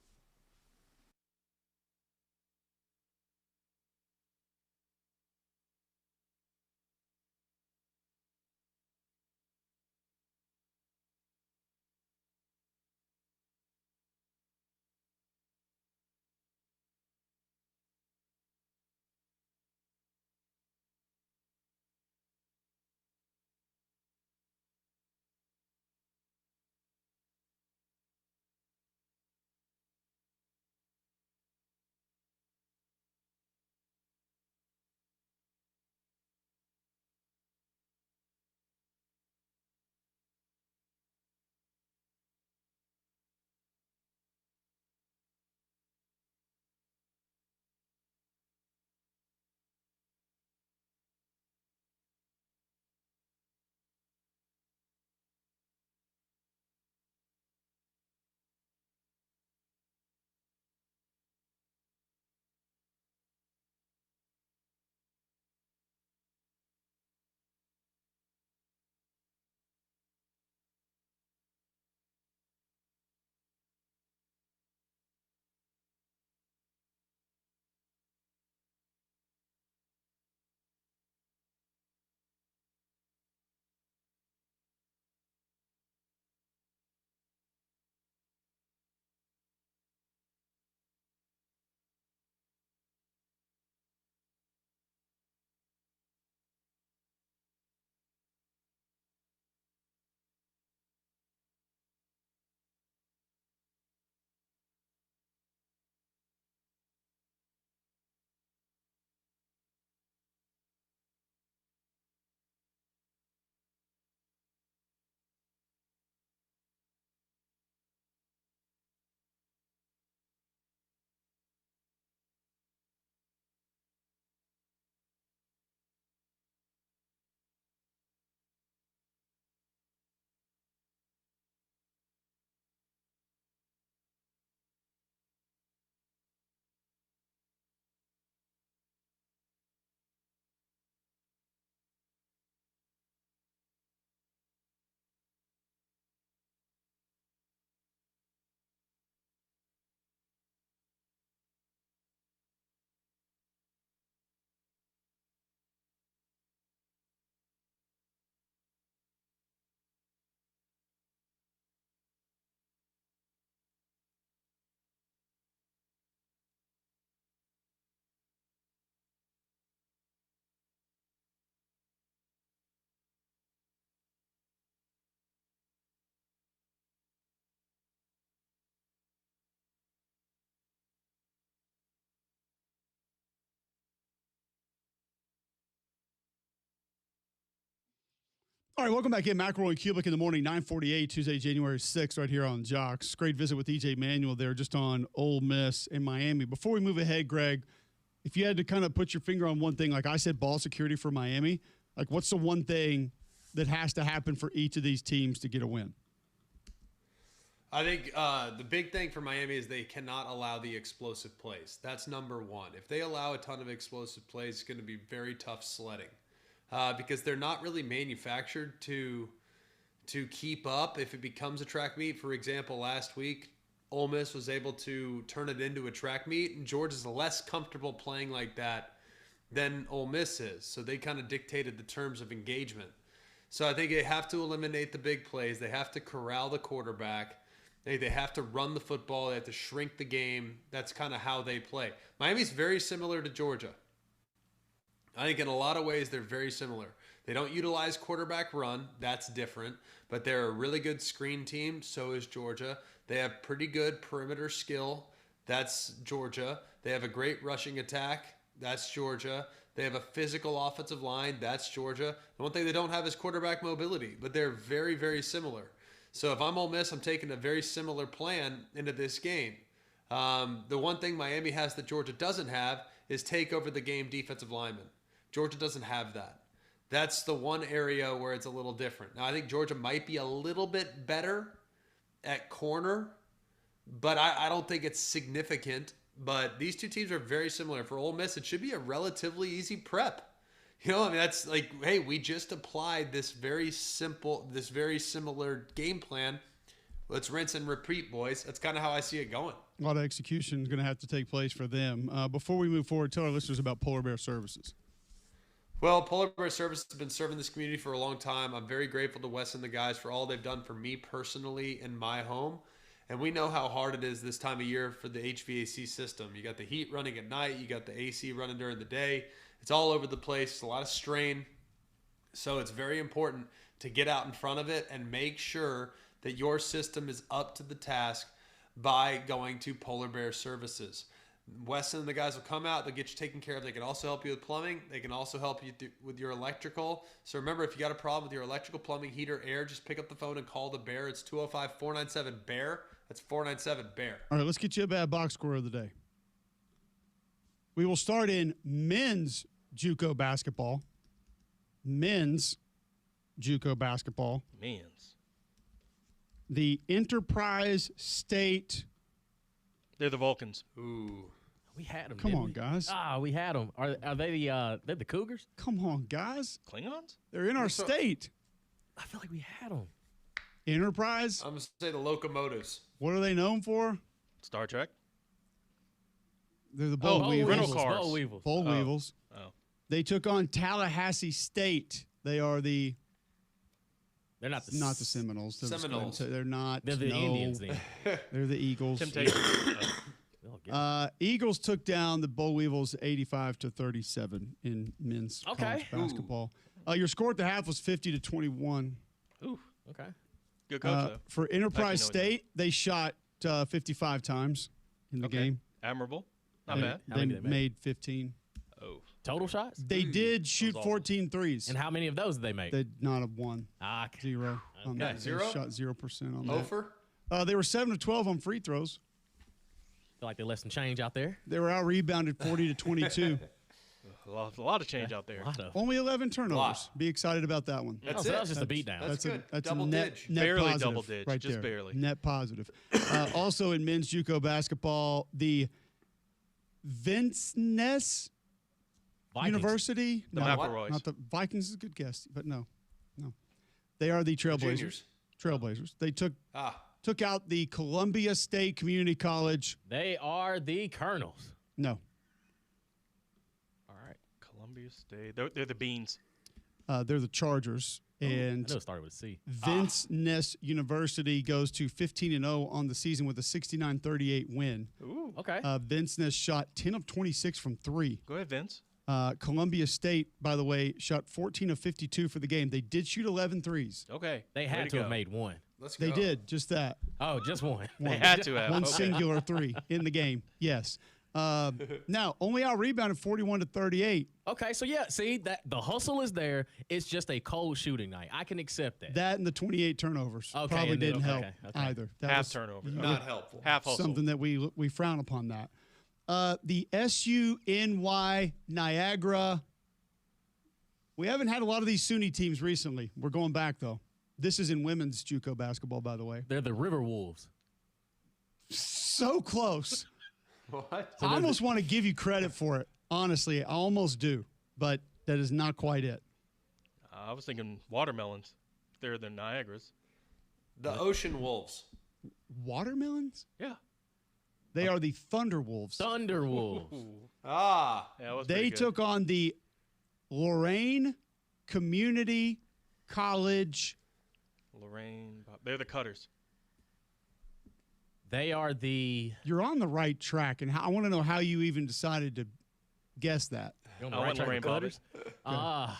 All right, welcome back in. McElroy and Cubelic in the morning, 9:48, Tuesday, January 6th, right here on Jocks. Great visit with EJ Manuel there just on Ole Miss in Miami. Before we move ahead, Greg, if you had to kind of put your finger on one thing, like I said, ball security for Miami, like what's the one thing that has to happen for each of these teams to get a win? I think the big thing for Miami is they cannot allow the explosive plays. That's number one. If they allow a ton of explosive plays, it's going to be very tough sledding because they're not really manufactured to keep up if it becomes a track meet. For example, last week, Ole Miss was able to turn it into a track meet, and Georgia's less comfortable playing like that than Ole Miss is. So they kind of dictated the terms of engagement. So I think they have to eliminate the big plays. They have to corral the quarterback. They have to run the football. They have to shrink the game. That's kind of how they play. Miami's very similar to Georgia. I think in a lot of ways they're very similar. They don't utilize quarterback run. That's different. But they're a really good screen team. So is Georgia. They have pretty good perimeter skill. That's Georgia. They have a great rushing attack. That's Georgia. They have a physical offensive line. That's Georgia. The one thing they don't have is quarterback mobility. But they're very, very similar. So if I'm Ole Miss, I'm taking a very similar plan into this game. The one thing Miami has that Georgia doesn't have is take over the game defensive linemen. Georgia doesn't have that. That's the one area where it's a little different. Now, I think Georgia might be a little bit better at corner, but I don't think it's significant. But these two teams are very similar. For Ole Miss, it should be a relatively easy prep. You know, I mean, that's like, hey, we just applied this very similar game plan. Let's rinse and repeat, boys. That's kind of how I see it going. A lot of execution is going to have to take place for them. Before we move forward, tell our listeners about Polar Bear Services. Well, Polar Bear Services has been serving this community for a long time. I'm very grateful to Wes and the guys for all they've done for me personally in my home. And we know how hard it is this time of year for the HVAC system. You got the heat running at night. You got the AC running during the day. It's all over the place. It's a lot of strain. So it's very important to get out in front of it and make sure that your system is up to the task by going to Polar Bear Services. Weston and the guys will come out. They'll get you taken care of. They can also help you with plumbing. They can also help you with your electrical. So remember, if you got a problem with your electrical, plumbing, heater, air, just pick up the phone and call the Bear. It's 205-497-BEAR. That's 497-BEAR. All right, let's get you a bad box score of the day. We will start in men's JUCO basketball. Men's JUCO basketball. Men's. The Enterprise State. They're the Vulcans. Ooh. We had them. Come on, guys. We had them. Are they they're the Cougars? Come on, guys. Klingons? They're in our state. I feel like we had them. Enterprise. I'm going to say the Locomotives. What are they known for? Star Trek? They're the Boll Weevils. rental cars. Boll Weevils. Boll Weevils. Oh. They took on Tallahassee State. They are the They're not the not the Seminoles. Seminoles. They're not. They're the Indians then. They're the Eagles. Temptation. Eagles took down the Boll Weevils 85-37 in men's college basketball. Your score at the half was 50-21. Ooh. Okay. Good coach, though. For Enterprise State, they shot 55 times in the game. Admirable. Not bad. They made 15. Oh. Total shots? They did shoot 14 threes. And how many of those did they make? They not a one. Zero. On that. Zero? They shot 0% on that. Ofer? They were 7 of 12 on free throws. Feel like they left some change out there. They were out rebounded 40-22. A lot of change out there. Only 11 turnovers. Be excited about that one. That's so it. that was just a beatdown. That's good. That's Double a net Barely positive double dig, right just there. barely. Net positive. Also in men's JUCO basketball, the Vincennes University. The not, McElroys. Not the Vikings is a good guess, but no. They are the Trailblazers. Juniors. Trailblazers. They took out the Columbia State Community College. They are the Colonels. No. All right. Columbia State. They're the Beans. They're the Chargers. And I know it started with C. Vincennes University goes to 15-0 on the season with a 69-38 win. Ooh. Okay. Vincennes shot 10 of 26 from 3. Go ahead, Vince. Columbia State, by the way, shot 14 of 52 for the game. They did shoot 11 threes. Okay. They had to have made one. Let's go. They did, just that. Oh, just one. They had to have. One Okay. singular 3 in the game, yes. Now, only out rebounded 41-38. Okay, so yeah, see that the hustle is there. It's just a cold shooting night. I can accept that. That and the 28 turnovers Okay, probably and then- didn't help okay. either. That Half was turnover. Not helpful. Half hustle. something that we frown upon that. The SUNY Niagara. We haven't had a lot of these SUNY teams recently. We're going back, though. This is in women's JUCO basketball, by the way. They're the River Wolves. So close. What? I almost want to give you credit for it. Honestly, I almost do. But that is not quite it. I was thinking watermelons. They're the Niagaras. The Ocean Wolves. Watermelons? Yeah. They are the Thunder Wolves. Thunder Wolves. Ah. Yeah, that was They pretty good. took on the Lorraine Community College. Lorraine. They're the Cutters. They are the. You're on the right track, and I want to know how you even decided to guess that. You're on I went track Lorraine with Cutters? Bobbers.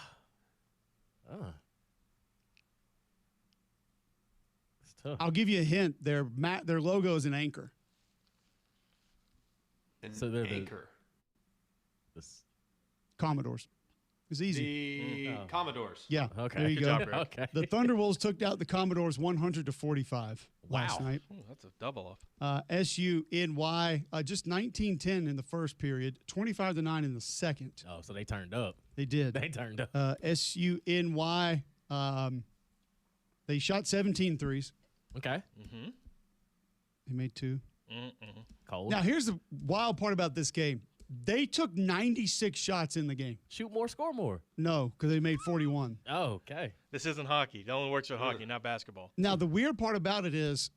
It's tough. I'll give you a hint. Their logo is an anchor. And So they're the- Anchor. This- Commodores. It's easy. The Oh. Commodores. Yeah. Okay. There you Good go. job, Rick. Okay. The Thunderwolves took out the Commodores 100-45 last Wow. night. Ooh, that's a double off. SUNY just 19-10 in the first period, 25-9 in the second. Oh, so they turned up. They did. They turned up. SUNY, they shot 17 threes. Okay. Mm-hmm. They made 2. Cold. Now, here's the wild part about this game. They took 96 shots in the game. Shoot more, score more. No, because they made 41. Oh, okay. This isn't hockey. It only works with hockey, not basketball. Now, the weird part about it is,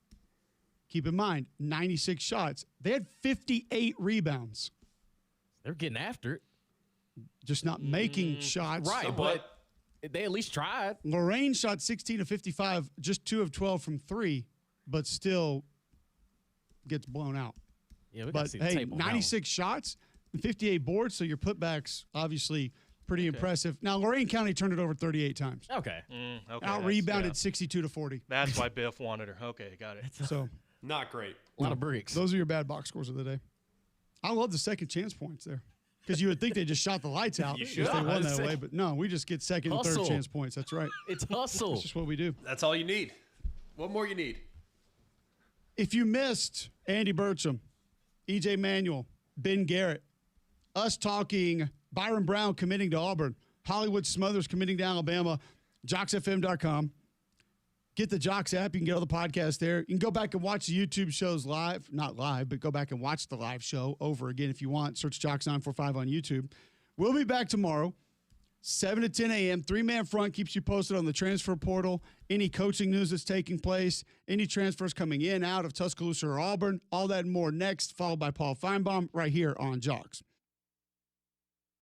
keep in mind, 96 shots. They had 58 rebounds, They're getting after it. just not making shots. Right, Somewhat. but they at least tried. Lorraine shot 16 of 55, just 2 of 12 from 3, but still gets blown out. Yeah, we got to But see the hey, tape on that one. 96 shots, and 58 boards, so your putbacks obviously pretty impressive. Now, Lorain County turned it over 38 times. Okay. Okay. Out that's- rebounded yeah. 62-40. That's why Biff wanted her. Okay, got it. So Not great. A lot of bricks. those are your bad box scores of the day. I love the second chance points there. Because you would think they just shot the lights out You if should. they won that Hustle. way, but no, we just get second and Hustle. third chance points. That's right. It's hustle. That's just what we do. That's all you need. What more you need? If you missed Andy Burcham, EJ Manuel, Ben Garrett, us talking Byron Brown committing to Auburn, Hollywood Smothers committing to Alabama, JocksFM.com. Get the Jocks app. You can get all the podcasts there. You can go back and watch the YouTube shows live. Not live, but go back and watch the live show over again if you want. Search Jocks945 on YouTube. We'll be back tomorrow, 7 to 10 a.m. Three-man front keeps you posted on the transfer portal, any coaching news that's taking place, any transfers coming in, out of Tuscaloosa or Auburn, all that and more next, followed by Paul Feinbaum right here on Jocks.